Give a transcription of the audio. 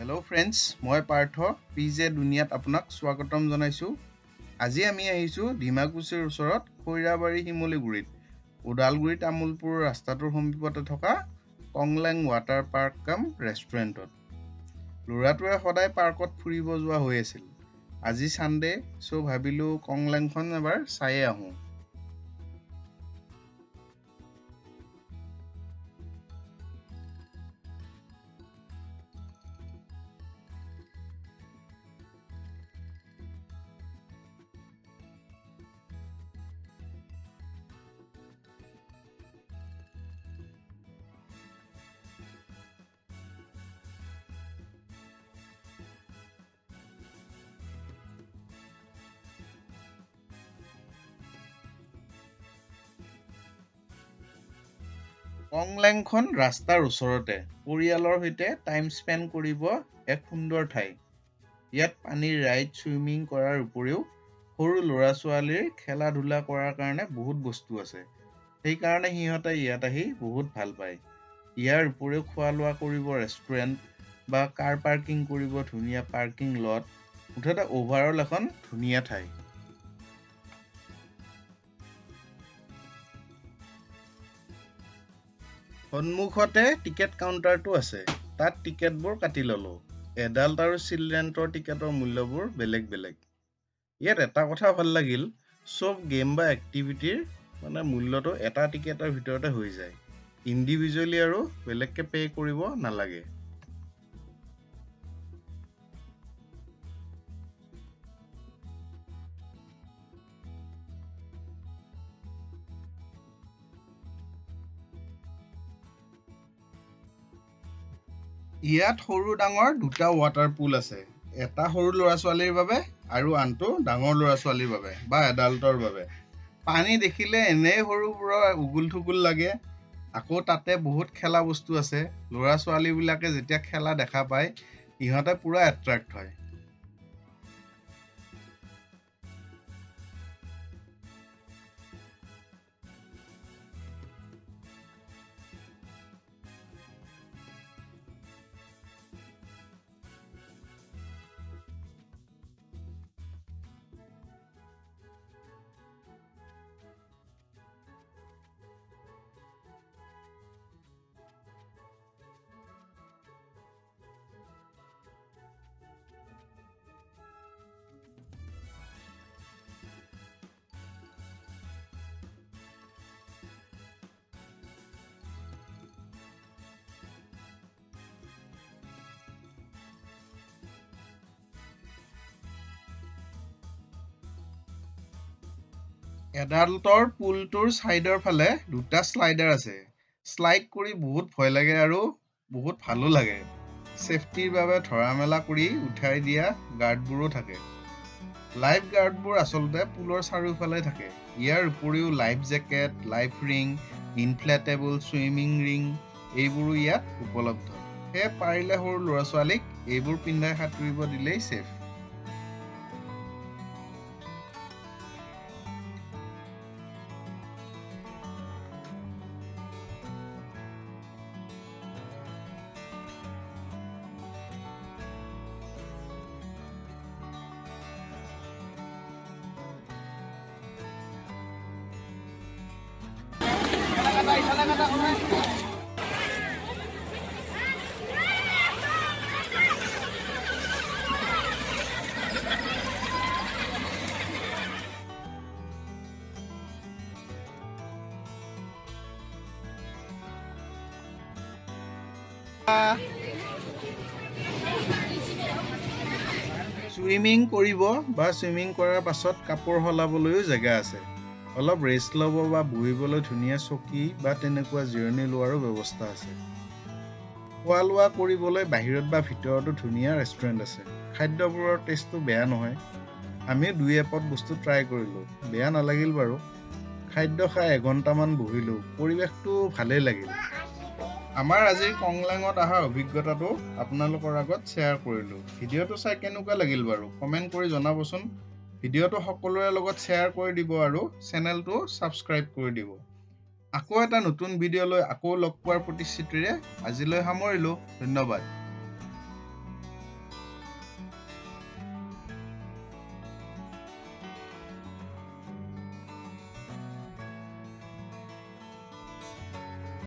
Hello' friends, মই Partha PJ দুনিয়াত আপোনাক স্বাগতম জনাইছোঁ। আজি আমি আহিছোঁ ডিমাকুছিৰ ওচৰত খৈৰাবাৰী শিমলুগুৰিত ওদালগুৰি তামোলপুৰ ৰাস্তাটোৰ সমীপতে থকা কংলেং ৱাটাৰ পাৰ্ক কাম ৰেষ্টুৰেণ্টত। ল'ৰাটোৱে সদায় পাৰ্কত ফুৰিব যোৱা হৈ আছিল। আজি ছানডে, চ' ভাবিলোঁ কংলেংখন এবাৰ চায়ে আহোঁ। কংলেংখন ৰাস্তাৰ ওচৰতে পৰিয়ালৰ সৈতে টাইম স্পেণ্ড কৰিব এক সুন্দৰ ঠাই। ইয়াত পানীৰ ৰাইড, চুইমিং কৰাৰ উপৰিও সৰু ল'ৰা-ছোৱালীৰ খেলা ধূলা কৰাৰ কাৰণে বহুত বস্তু আছে। সেইকাৰণে সিহঁতে ইয়াত আহি বহুত ভাল পায়। ইয়াৰ উপৰিও খোৱা লোৱা কৰিব ৰেষ্টুৰেণ্ট বা কাৰ পাৰ্কিং কৰিব ধুনীয়া পাৰ্কিং লট, মুঠতে অভাৰঅল এখন ধুনীয়া ঠাই। সন্মুখতে টিকেট কাউণ্টাৰটো আছে, তাত টিকেটবোৰ কাটি ল'লোঁ। এডাল্ট আৰু চিলড্ৰেনৰ টিকেটৰ মূল্যবোৰ বেলেগ বেলেগ। ইয়াত এটা কথা ভাল লাগিল, চব গেম বা এক্টিভিটিৰ মূল্যটো এটা টিকেটৰ ভিতৰতে হৈ যায়। ইণ্ডিভিজুৱেলি আৰু বেলেগকৈ পে' কৰিব নালাগে। ইয়াত সৰু ডাঙৰ দুটা ৱাটাৰ পুল আছে, এটা সৰু ল'ৰা-ছোৱালীৰ বাবে আৰু আনটো ডাঙৰ ল'ৰা-ছোৱালীৰ বাবে বা এডাল্টৰ বাবে। পানী দেখিলে এনেই সৰুবোৰৰ উগুল থুগুল লাগে। আকৌ তাতে বহুত খেলা বস্তু আছে। ল'ৰা-ছোৱালীবিলাকে যেতিয়া খেলা দেখা পায়, ইহঁতে পুৰা এট্ৰেক্ট হয়। এডাল্টৰ পুলটোৰ ছাইডৰ ফালে দুটা শ্লাইডাৰ আছে। শ্লাইড কৰি বহুত ভয় লাগে আৰু বহুত ভালো লাগে। ছেফটিৰ বাবে ধৰা মেলা কৰি উঠাই দিয়া গাৰ্ডবোৰো থাকে। লাইফ গাৰ্ডবোৰ আচলতে পুলৰ চাৰিওফালে থাকে। ইয়াৰ উপৰিও life jacket, life ring, inflatable swimming ring এইবোৰো ইয়াত উপলব্ধ। সেয়ে পাৰিলে সৰু ল'ৰা-ছোৱালীক এইবোৰ পিন্ধাই সাঁতুৰিব দিলেই ছেফ। চুইমিং কৰিব বা চুইমিং কৰাৰ পাছত কাপোৰ সলাবলৈও জেগা আছে। অলপ ৰেষ্ট ল'ব বা বহিবলৈ ধুনীয়া চকী বা তেনেকুৱা জিৰণি লোৱাৰো ব্যৱস্থা আছে। খোৱা লোৱা কৰিবলৈ বাহিৰত বা ভিতৰতো ধুনীয়া ৰেষ্টুৰেণ্ট আছে। খাদ্যবোৰৰ টেষ্টটো বেয়া নহয়। আমি 2 এপত বস্তু ট্ৰাই কৰিলোঁ, বেয়া নালাগিল বাৰু। খাদ্য খাই এঘণ্টামান বহিলোঁ, পৰিৱেশটো ভালেই লাগিল। আমাৰ আজিৰ কংলেঙত অহাৰ অভিজ্ঞতাটো আপোনালোকৰ আগত শ্বেয়াৰ কৰিলোঁ। ভিডিঅ'টো চাই কেনেকুৱা লাগিল বাৰু কমেণ্ট কৰি জনাবচোন। ভিডিঅ'টো সকলোৰে লগত শ্বেয়াৰ কৰি দিব আৰু চেনেলটো ছাবস্ক্ৰাইব কৰি দিব। আকৌ এটা নতুন ভিডিঅ' লৈ আকৌ লগ পোৱাৰ প্ৰতিশ্ৰুতিৰে আজিলৈ সামৰিলোঁ। ধন্যবাদ।